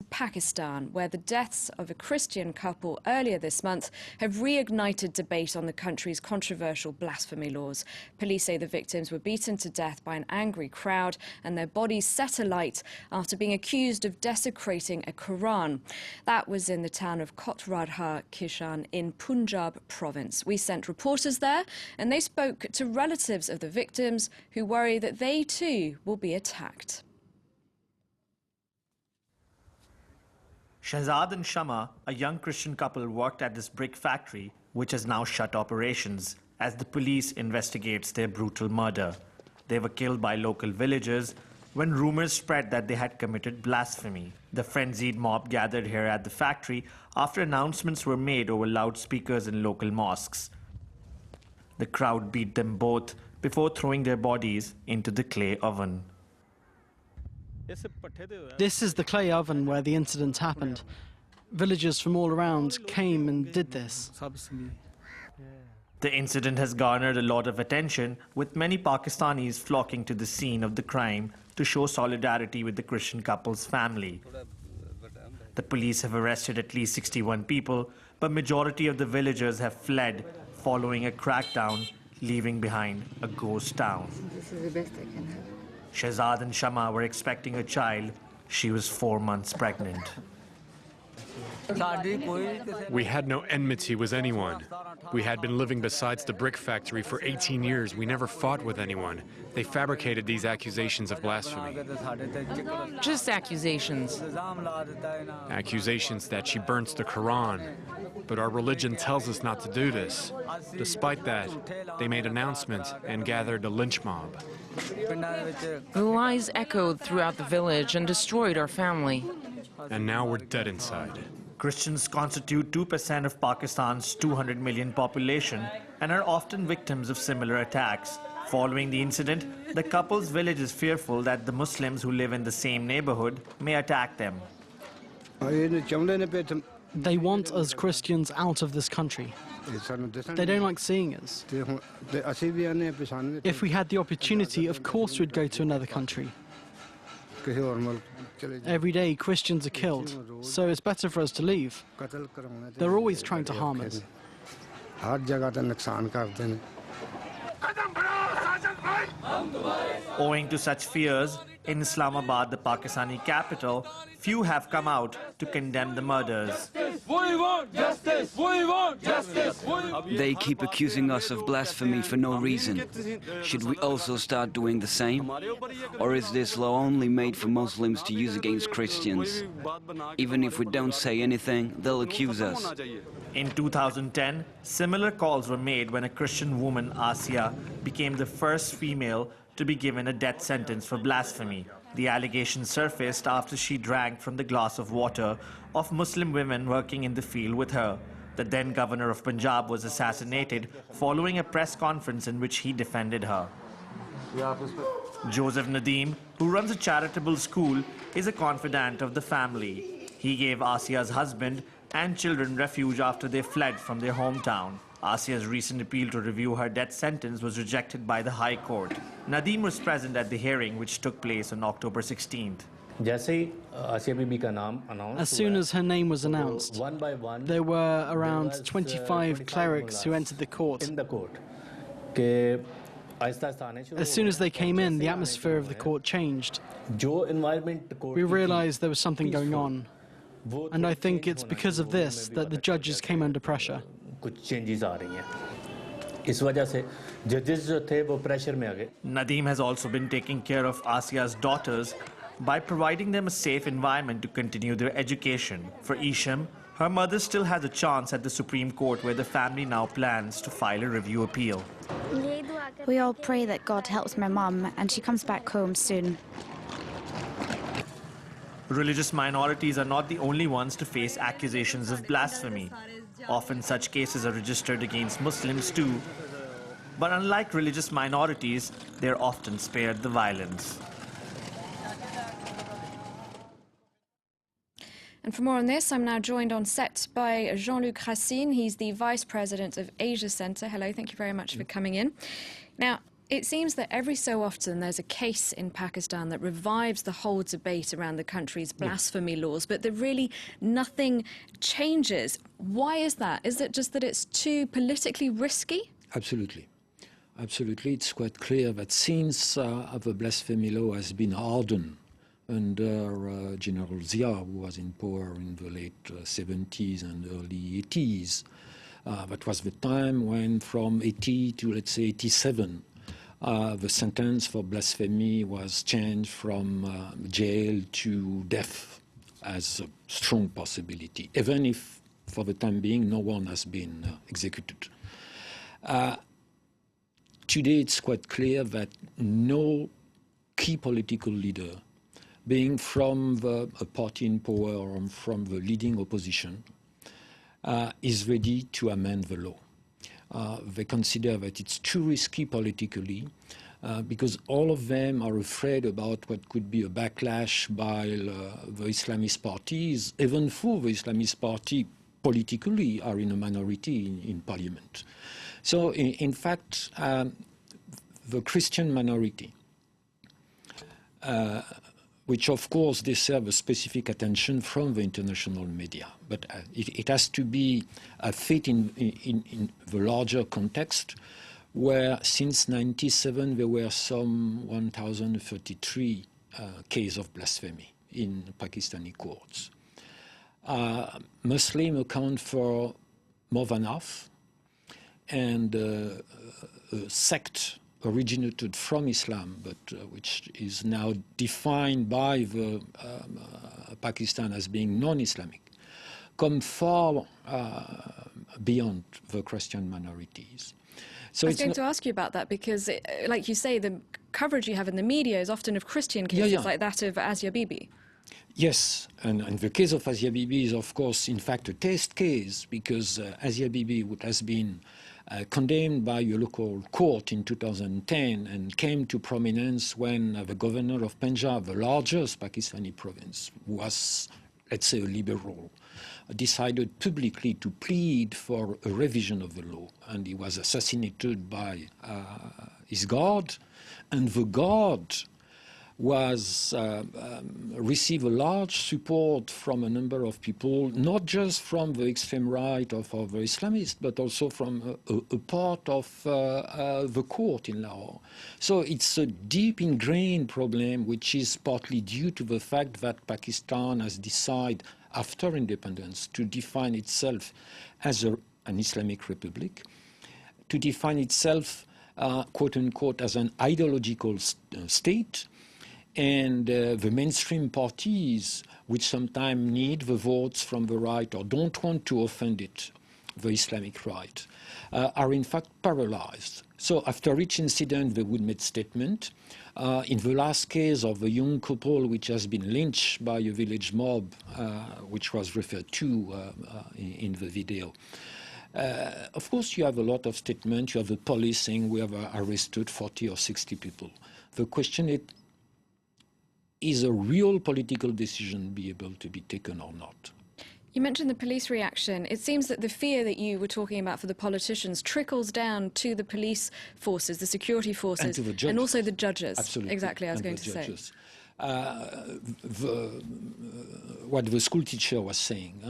Pakistan, where the deaths of a Christian couple earlier this month have reignited debate on the country's controversial blasphemy laws. Police say the victims were beaten to death by an angry crowd and their bodies set alight after being accused of desecrating a Quran. That was in the town of Kotradha Kishan in Punjab province. We sent reporters there and they spoke to relatives of the victims who worry that they too will be attacked. Shahzad and Shama, a young Christian couple, worked at this brick factory, which has now shut operations, as the police investigates their brutal murder. They were killed by local villagers when rumors spread that they had committed blasphemy. The frenzied mob gathered here at the factory after announcements were made over loudspeakers in local mosques. The crowd beat them both before throwing their bodies into the clay oven. This is the clay oven where the incident happened. Villagers from all around came and did this. The incident has garnered a lot of attention, with many Pakistanis flocking to the scene of the crime to show solidarity with the Christian couple's family. The police have arrested at least 61 people, but majority of the villagers have fled following a crackdown, leaving behind a ghost town. This is the best I can have. Shahzad and Shama were expecting a child. She was 4 months pregnant. We had no enmity with anyone. We had been living beside the brick factory for 18 years. We never fought with anyone. They fabricated these accusations of blasphemy. Just accusations. Accusations that she burns the Quran. But our religion tells us not to do this. Despite that, they made announcements and gathered a lynch mob. The lies echoed throughout the village and destroyed our family. And now we're dead inside. Christians constitute 2% of Pakistan's 200 million population and are often victims of similar attacks. Following the incident, the couple's village is fearful that the Muslims who live in the same neighborhood may attack them. They want us Christians out of this country. They don't like seeing us. If we had the opportunity, of course we'd go to another country. Every day Christians are killed, so it's better for us to leave. They're always trying to harm us. Owing to such fears, in Islamabad, the Pakistani capital, few have come out to condemn the murders. They keep accusing us of blasphemy for no reason. Should we also start doing the same? Or is this law only made for Muslims to use against Christians? Even if we don't say anything, they'll accuse us. In 2010, similar calls were made when a Christian woman, Asiya, became the first female to be given a death sentence for blasphemy. The allegation surfaced after she drank from the glass of water of Muslim women working in the field with her. The then governor of Punjab was assassinated following a press conference in which he defended her. Joseph Nadeem, who runs a charitable school, is a confidant of the family. He gave Asiya's husband and children refuge after they fled from their hometown. Asiya's recent appeal to review her death sentence was rejected by the High Court. Nadeem was present at the hearing, which took place on October 16th. As soon as her name was announced, there were around 25 clerics who entered the court. As soon as they came in, the atmosphere of the court changed. We realized there was something going on. And I think it's because of this that the judges came under pressure. Nadeem has also been taking care of Asiya's daughters by providing them a safe environment to continue their education. For Isham, her mother still has a chance at the Supreme Court, where the family now plans to file a review appeal. We all pray that God helps my mum and she comes back home soon. Religious minorities are not the only ones to face accusations of blasphemy. Often such cases are registered against Muslims too. But unlike religious minorities, they are often spared the violence. And for more on this, I'm now joined on set by Jean-Luc Racine. He's the Vice President of Asia Centre. Hello, thank you very much for coming in. Now, It seems that every so often there's a case in Pakistan that revives the whole debate around the country's blasphemy laws, but that really nothing changes. Why is that? Is it just that it's too politically risky? Absolutely. Absolutely. It's quite clear that since the blasphemy law has been hardened under General Zia, who was in power in the late 70s and early 80s, that was the time when from 80 to, let's say, 87, the sentence for blasphemy was changed from jail to death as a strong possibility, even if, for the time being, no one has been executed. Today, it's quite clear that no key political leader, being from a party in power or from the leading opposition, is ready to amend the law. They consider that it's too risky politically because all of them are afraid about what could be a backlash by the Islamist parties, even though the Islamist party politically are in a minority in parliament. So, in fact, the Christian minority, which of course deserve a specific attention from the international media, but it has to be fit in the larger context, where since 1997 there were some 1,033 cases of blasphemy in Pakistani courts. Muslims account for more than half, and a sect originated from Islam, but which is now defined by the Pakistan as being non-Islamic, come far beyond the Christian minorities. So I was going to ask you about that because, like you say, the coverage you have in the media is often of Christian cases like that of Asia Bibi. Yes, and the case of Asia Bibi is, of course, in fact, a test case because Asia Bibi has been condemned by a local court in 2010 and came to prominence when the governor of Punjab, the largest Pakistani province, who was, let's say, a liberal, decided publicly to plead for a revision of the law. And he was assassinated by his guard, and the guard was received a large support from a number of people, not just from the extreme right of the Islamists, but also from a part of the court in Lahore. So it's a deep ingrained problem, which is partly due to the fact that Pakistan has decided, after independence, to define itself as an Islamic republic, to define itself, quote unquote, as an ideological state. And the mainstream parties, which sometimes need the votes from the right or don't want to offend it, the Islamic right, are in fact paralyzed. So after each incident, they would make statement. In the last case of a young couple which has been lynched by a village mob, which was referred to in the video, of course, you have a lot of statements. You have the police saying we have arrested 40 or 60 people. The question is a real political decision be able to be taken or not? You mentioned the police reaction. It seems that the fear that you were talking about for the politicians trickles down to the police forces, the security forces, and to the judges. And also the judges. Absolutely. Exactly, I was going to say. What the school teacher was saying,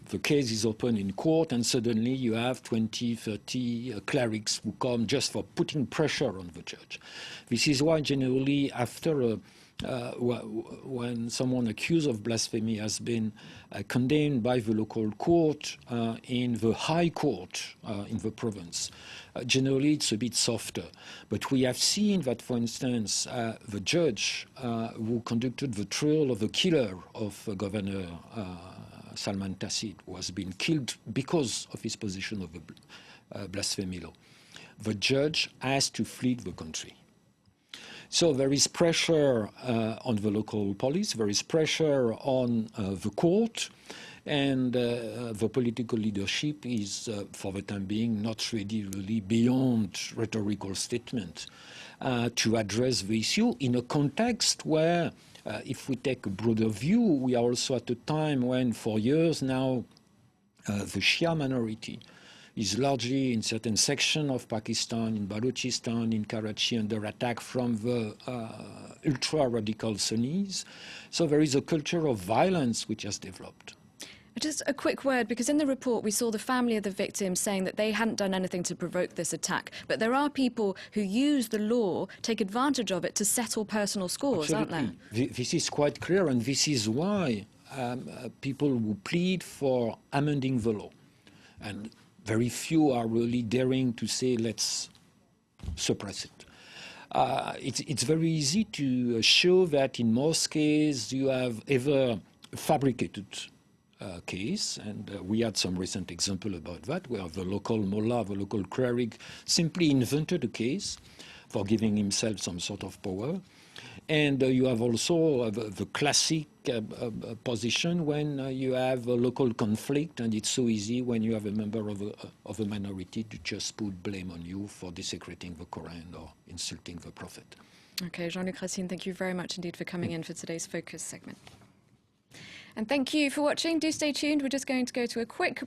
the case is open in court and suddenly you have 20, 30 clerics who come just for putting pressure on the judge. This is why generally after when someone accused of blasphemy has been condemned by the local court in the high court in the province, generally it's a bit softer. But we have seen that, for instance, the judge who conducted the trial of the killer of Governor Salman Taseed, who has been killed because of his position of the blasphemy law, the judge has to flee the country. So there is pressure on the local police, there is pressure on the court, and the political leadership is, for the time being, not ready really beyond rhetorical statement to address the issue in a context where, if we take a broader view, we are also at a time when, for years now, the Shia minority is largely in certain sections of Pakistan, in Balochistan, in Karachi, under attack from the ultra-radical Sunnis. So there is a culture of violence which has developed. Just a quick word, because in the report we saw the family of the victims saying that they hadn't done anything to provoke this attack. But there are people who use the law, take advantage of it to settle personal scores, Absolutely. aren't there? This is quite clear, and this is why people who plead for amending the law, and very few are really daring to say, let's suppress it. It's very easy to show that in most cases you have either fabricated case, and we had some recent example about that, where the local mullah, the local cleric, simply invented a case for giving himself some sort of power. And you have also the classic position when you have a local conflict, and it's so easy when you have a member of a minority to just put blame on you for desecrating the Quran or insulting the Prophet. Okay, Jean-Luc Racine, thank you very much indeed for coming in for today's Focus segment. And thank you for watching. Do stay tuned. We're just going to go to a quick